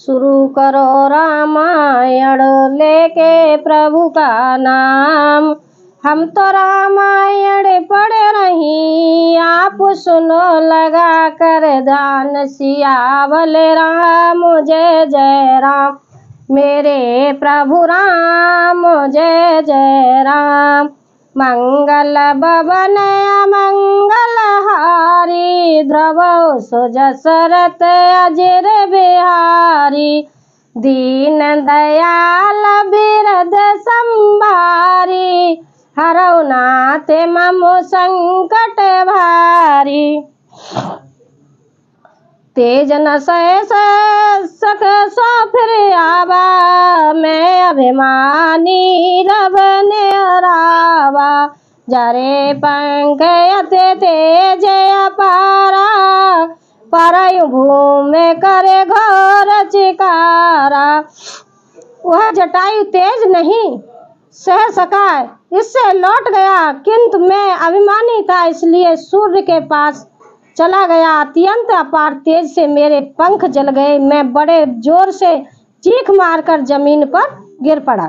शुरू करो रामायण लेके प्रभु का नाम। हम तो रामायण पढ़ रही, आप सुनो लगा कर ध्यान। सियावल राम जय जय राम, मेरे प्रभु राम जय जय राम। मंगल भवन मंगल हारी, ध्रुव सुजसरत अजिर बिहारी। दीन दयाल बिरद संभारी, हरौ नाथ मम संकट भारी। तेज न सक सो फिर आवा, मैं अभिमानी रब निरावा। जरे पंख अति तेज अपारा, परयु भूमि करे घोर चिकारा। वह जटायु तेज नहीं सह सका, इससे लौट गया, किंतु मैं अभिमानी था इसलिए सूर्य के पास चला गया। अत्यंत अपार तेज से मेरे पंख जल गए, मैं बड़े जोर से चीख मारकर जमीन पर गिर पड़ा।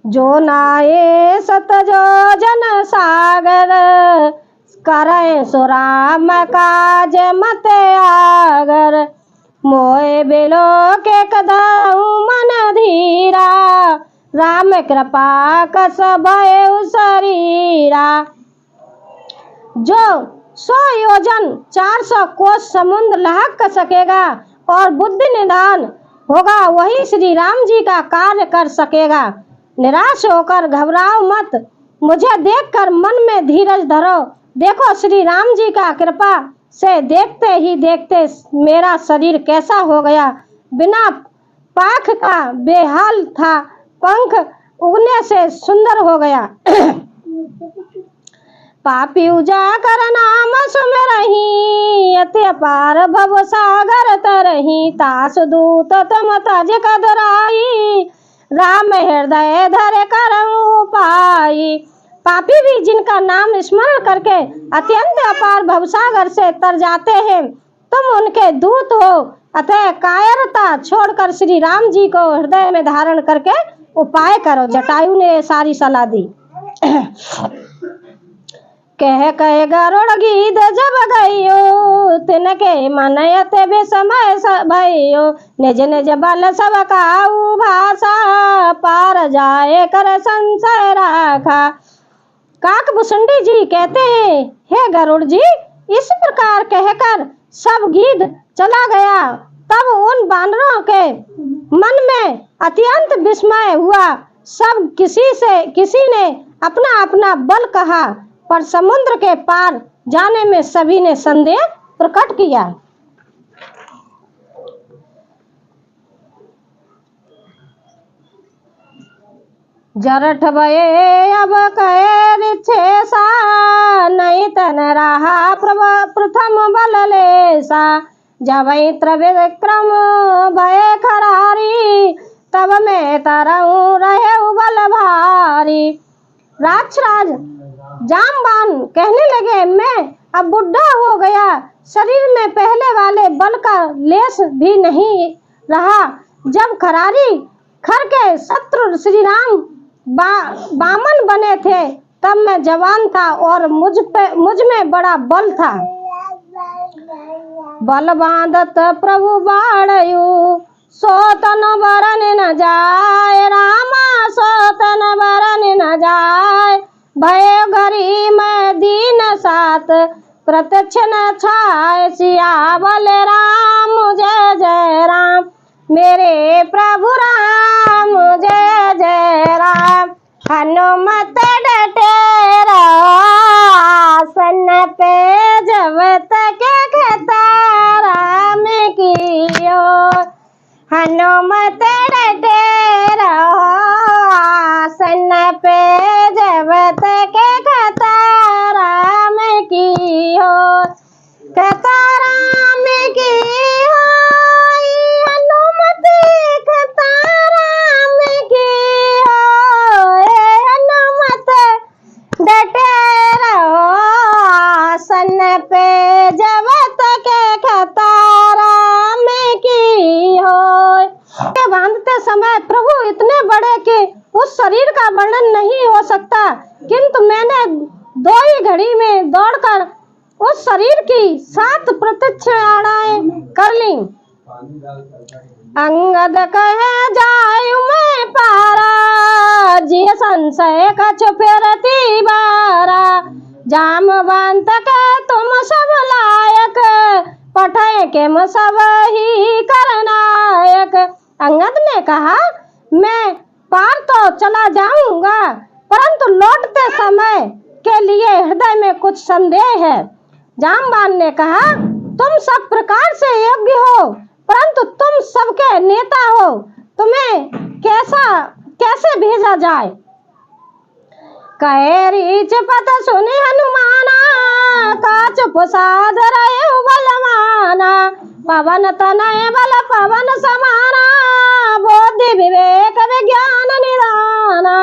जो नाये सत जो जन सागर, करे सुराम काज मत आगर। मोए बिलो के कदऊ मन धीरा, राम कृपा कस भयउ शरीरा। जो 100 योजन 400 कोस समुद्र लहक कर सकेगा और बुद्धि निदान होगा, वही श्री राम जी का कार्य कर सकेगा। निराश होकर घबराओ मत, मुझे देखकर मन में धीरज धरो। देखो श्री राम जी का कृपा से देखते ही देखते मेरा शरीर कैसा हो गया। बिना पाख का बेहाल था, पंख उगने से सुंदर हो गया। पापी उजागर नाम सुमरही, अति अपार भव सागर तरही। तास दूत तम तज कदराई, राम हृदय धर करऊं पाई। पापी भी जिनका नाम स्मरण करके अत्यंत अपार भवसागर से तर जाते हैं, तुम उनके दूत हो। अतः कायरता छोड़कर श्री राम जी को हृदय में धारण करके उपाय करो। जटायु ने सारी सलाह दी। कह कह गरुड़ गीत जब गयो, तिनके मनयते विस्मय भयो। निज निज बल सब काऊ भाषा, पार जाए कर संशय राखा। काकभूषुंडी जी कहते हैं, हे गरुड़ जी, इस प्रकार कहकर सब गीत चला गया। तब उन बानरों के मन में अत्यंत विस्मय हुआ। सब किसी ने अपना अपना बल कहा, पर समुद्र के पार जाने में सभी ने संदेह प्रकट किया। जरठ भये अब कहे रिच्छेसा, नहीं तन रहा प्रथम बल लेसा। जब त्रिविक्रम भय खरारी, तब मैं तरऊ रहे बल भारी। राक्षराज जामबान कहने लगे, मैं अब बुढ़ा हो गया, शरीर में पहले वाले बल का लेस भी नहीं रहा। जब खरारी खर के शत्रु श्री राम बामन बने थे, तब मैं जवान था और मुझ में बड़ा बल था। बल बांधत प्रभु बाड़यु, सोतन बरन न जाए। रामा सोतन बरन न जाए, भय घरी मैं दीन साथ प्रत्यक्ष न छाए। सियावल राम जय जय राम, मेरे प्रभु राम जय जय राम। हनुमत डटे आसन पे, जब तक खतारा में कियो। हनुमत डटे आसन पे, जब तक खतारा में कियो। खतारा में कियो, हनुमत खतारा में कियो। वर्णन नहीं हो सकता, किंतु मैंने 2 ही घड़ी में दौड़कर उस शरीर की 7 प्रदक्षिणाएं कर ली। अंगद कहे जायु मैं पारा, जी संशय कछु फिरती बारा। जामवंत के तुम सब लायक, पठय के सब ही करनायक। अंगद ने कहा, मैं पार तो चला जाऊंगा, परंतु लौटते समय के लिए हृदय में कुछ संदेह है। जामवान ने कहा, तुम सब प्रकार से योग्य हो, परंतु तुम सबके नेता हो, तुम्हें कैसे भेजा जाए। कहे रीच पत सुनि हनुमाना, काच प्रसाद रहे बलवाना। पवन तनय बल पवन समाना, बुद्धि विवेक विज्ञान निधाना।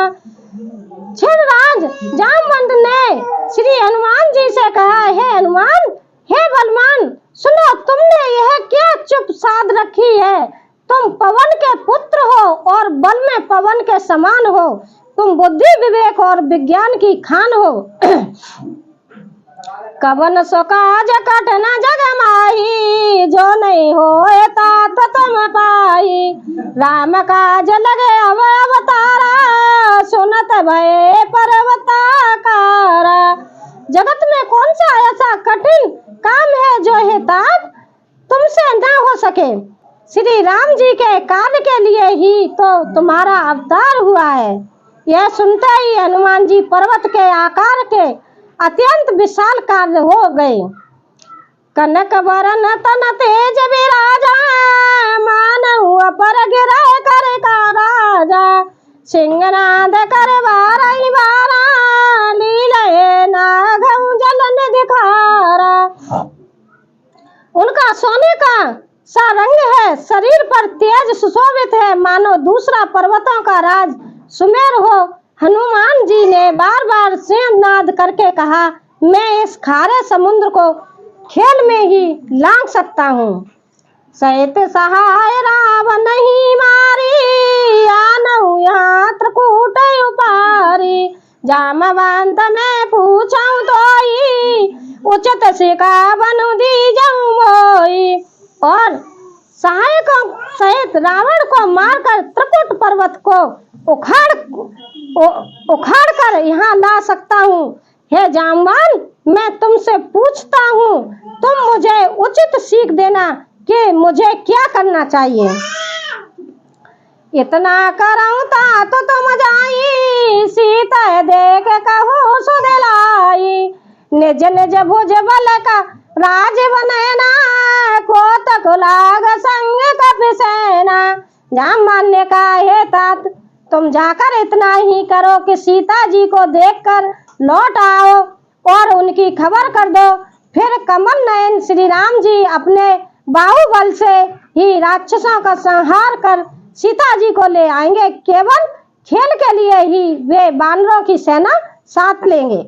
क्षीरराज जामवंत ने श्री हनुमान जी से कहा, हे हनुमान, हे बलवान, सुनो, तुमने यह क्या चुप साध रखी है। तुम पवन के पुत्र हो और बल में पवन के समान हो। तुम बुद्धि विवेक और विज्ञान की खान हो। कवन सो काज कठिन जग माही, जो नहीं होए तात तुम पाई। राम काज लगे अब अवतारा, सुनत भये पर्वताकारा। जगत में कौन सा ऐसा कठिन काम है जो है तात तुमसे न हो सके। श्री राम जी के कार्य के लिए ही तो तुम्हारा अवतार हुआ है। यह सुनते ही हनुमान जी पर्वत के आकार के अत्यंत विशाल कार्य हो गए। कनक वरन तन तेज विराजा, मानव पर गिरे कर का राजा। सिंहनाद कर बारही बारा, लीलय नागम जलन दिखारा। उनका सोने का सा रंग है, शरीर पर तेज सुशोभित है, मानो दूसरा पर्वतों का राज सुमेर हो। हनुमान जी ने बार बार सिंहनाद करके कहा, मैं इस खारे समुद्र को खेल में ही लांघ सकता हूँ। सहित सहाय रावण नहीं मारी, आनऊ यहाँ त्रिकूट उपारी। जामवंत मैं पूछूं तोई, उचित सिका बनु दी जाऊं मोई। और सहायकों सहित रावण को मारकर त्रिकुट पर्वत को उखाड़ कर यहाँ ला सकता हूँ। हे जामवान, मैं तुमसे पूछता हूँ, तुम मुझे उचित सीख देना कि मुझे क्या करना चाहिए। इतना करऊं तो तुम जाई, सीता देख कहूँ सुधलाई। निज निज भुज बल का राज बनैना, कोतक लाग संग कपिसेना। जामवान ने कहा, हे तात, तुम जाकर इतना ही करो कि सीता जी को देखकर लौट आओ और उनकी खबर कर दो। फिर कमल नयन श्री राम जी अपने बाहुबल से ही राक्षसों का संहार कर सीता जी को ले आएंगे। केवल खेल के लिए ही वे बानरों की सेना साथ लेंगे।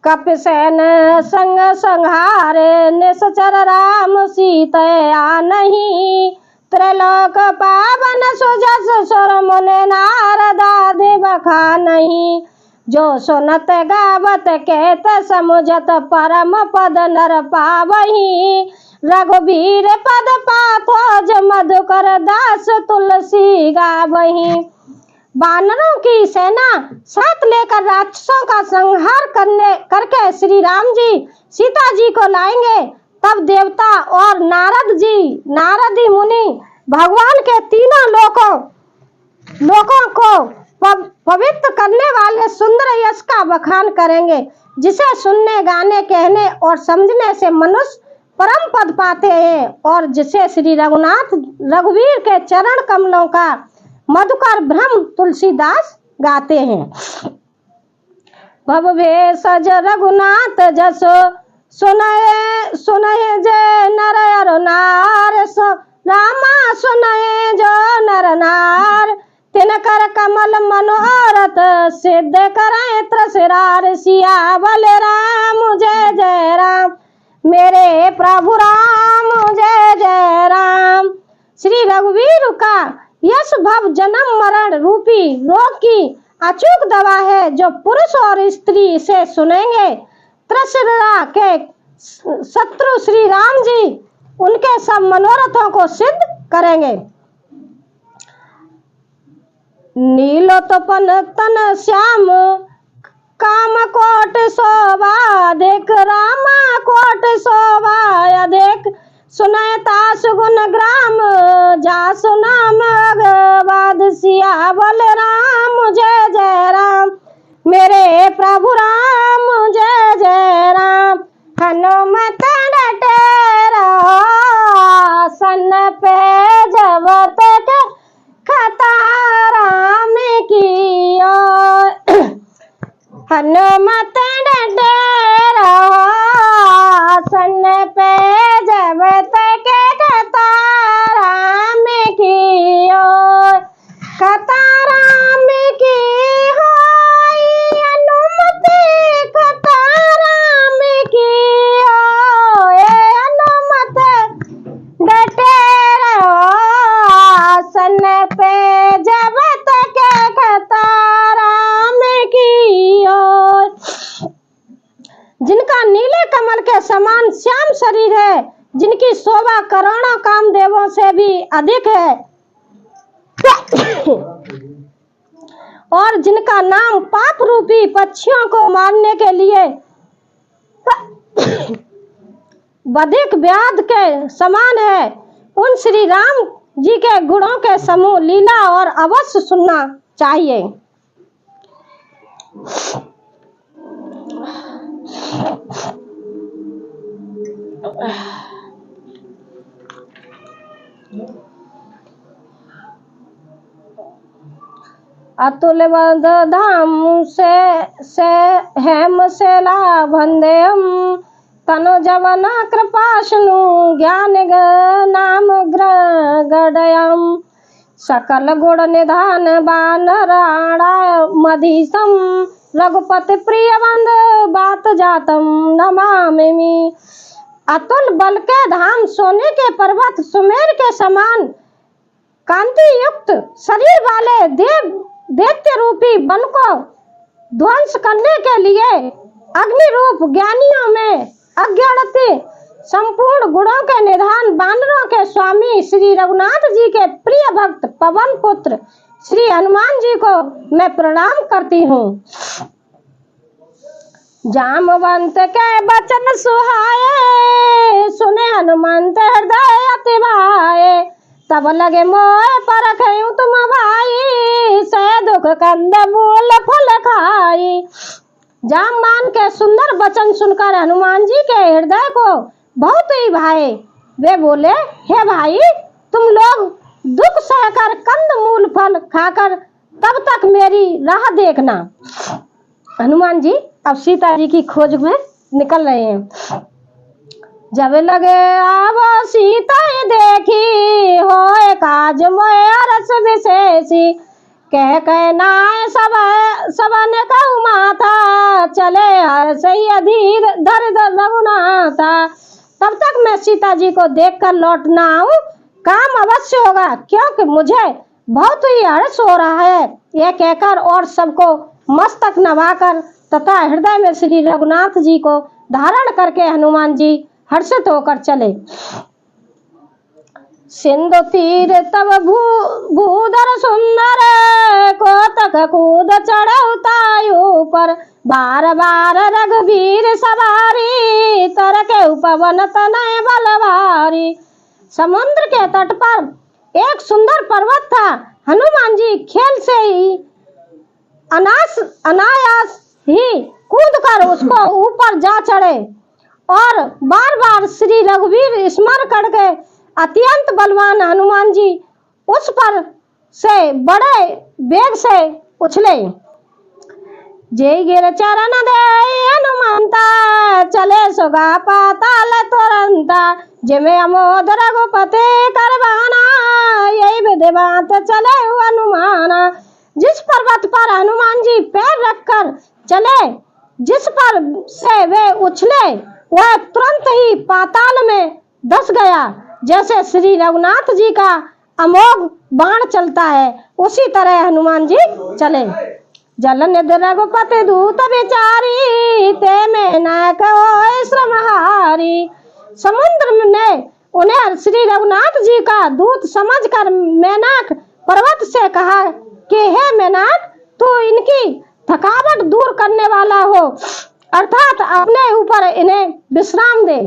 कपिसेन संग संहारे, निश्चर राम सीता नहीं। त्रैलोक पावन सुजस सुर मुनि नारद आदि बखा नहीं। जो सुनत गावत कहत समुझत, परम पद नर पावही। रघुबीर पद पाथोज, मधुकर दास तुलसी गावही। बानरों की सेना साथ लेकर राक्षसों का संहार करके श्री राम जी सीता जी को लाएंगे। तब देवता और नारदी मुनि भगवान के तीनों लोकों को पवित्र करने वाले सुंदर यश का बखान करेंगे, जिसे सुनने, गाने, कहने और समझने से मनुष्य परम पद पाते हैं, और जिसे श्री रघुवीर के चरण कमलों का मधुकर ब्रह्म तुलसीदास गाते हैं। भव भेषज रघुनाथ जसो, सुनये जय नर अर नार। रामा सुनये जो नर नार, तिनकर कमल मनोरथ सिद्ध करे त्रसिरार। सियावल राम जय जय राम, मेरे प्रभु राम जय जय राम। श्री रघुवीर का यश भव जन्म मरण रूपी रोग की अचूक दवा है, जो पुरुष और स्त्री से सुनेंगे। त्रिशिरा के शत्रु श्री राम जी उनके सब मनोरथों को सिद्ध करेंगे। नीलोत्पन तन श्याम काम कोट शोभा, देख रामा कोट शोभा अधिक, सुनता सुगुण ग्राम, जा सुनाम अगवाद सिया बोल राम जय जय राम, मेरे प्रभु राम जय जय राम। हनुमत डटे रहो सन पे जब तक कथा राम की ओर, हनुमत डटे रहो सन पे जब तक कथा राम की ओर, कथा राम की होई अनुमति, कथा राम की ओर अनुमत डटे रहो सन पे जब तक कथा राम की ओर। जिनका नीले कमल के समान श्याम शरीर है, जिनकी शोभा करोड़ों कामदेवों से भी अधिक है, और जिनका नाम पाप रूपी पक्षियों को मारने के लिए बधिक व्याध के समान है, उन श्री राम जी के गुणों के समूह लीला और अवश्य सुनना चाहिए। अतुल धाम से हेम से लाभंदेम, तनु जवन कृपाशनु ज्ञान नाम गडयम, सकल गुण निधान बानराणा मधीसम, रघुपति प्रिय बंद बात जातम नमामि। अतुल बल के धाम, सोने के पर्वत सुमेर के समान कांति युक्त शरीर वाले दैत्य रूपी बल को ध्वंस करने के लिए अग्नि रूप ज्ञानियों में अज्ञानति संपूर्ण गुणों के निधान बानरों के स्वामी श्री रघुनाथ जी के प्रिय भक्त पवन पुत्र श्री हनुमान जी को मैं प्रणाम करती हूँ। जामवंत के बचन सुहाए, सुने हनुमंत हृदय अति भाए, तब लगे मोह परखयूं तुम भाई, से दुख कंद मूल फल खाई। जामवान के सुंदर वचन सुनकर हनुमान जी के हृदय को बहुत ही भाए। वे बोले, हे भाई, तुम लोग दुख सहकर कंद मूल फल खाकर तब तक मेरी राह देखना। हनुमान जी अब सीता जी की खोज में निकल रहे हैं। जब लगे आव सीता देखी, होए काज मोए अरस विशेषी, कह नाय सबन कहु माता, चले हर सही अधीर धर रघुनाथा। तब तक मैं सीता जी को देखकर लौट ना आऊं, काम अवश्य होगा, क्योंकि मुझे बहुत ही हर्ष हो रहा है। यह कहकर और सबको मस्तक नवाकर तथा हृदय में श्री रघुनाथ जी को धारण करके हनुमान जी हर्षित होकर चले। सिंधु तीर तब भूधर सुंदर, कोतक कूद चढ़े उतायु पर, बार बार रघुवीर सवारी, तर के उपवन तनय बलवारी। समुद्र के तट पर एक सुंदर पर्वत था। हनुमान जी खेल से ही अनायास ही कूदकर उसको ऊपर जा चढ़े और बार बार श्री रघुवीर स्मरण करके अत्यंत बलवान हनुमान जी उस पर से बड़े वेग से उछले। जय गिर चरण दे हनुमंता, चले सुगा पाताल तुरंता, जिमे अमोद रघुपति करवाना, यही विधिवत चले हनुमाना। जिस पर्वत पर हनुमान जी पैर रखकर चले, जिस पर से वे उछले, वह तुरंत ही पाताल में धंस गया। जैसे श्री रघुनाथ जी का अमोघ बाण चलता है, उसी तरह हनुमान जी चले। जलन रघुपति दूत बिचारी, ते में न कोई श्रमहारी। समुद्र ने उन्हें श्री रघुनाथ जी का दूत समझकर मेनाक पर्वत से कहा कि हे मेनाक, तू इनकी थकावट दूर करने वाला हो, अर्थात अपने ऊपर इन्हें विश्राम दे।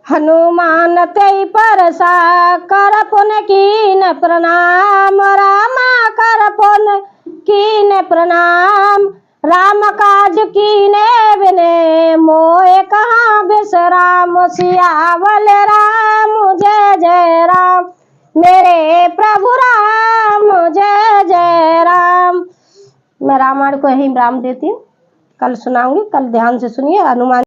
हनुमान ते परसा कर पुन कीन प्रणाम, रामा कर पुन कीन प्रणाम। राम काज कीने बिने मोए कहाँ विश्राम, सियावल राम जय जय राम, मेरे प्रभु राम जय जय राम। मैं रामायण को यही विराम देती हूँ, कल सुनाऊंगी, कल ध्यान से सुनिए। हनुमान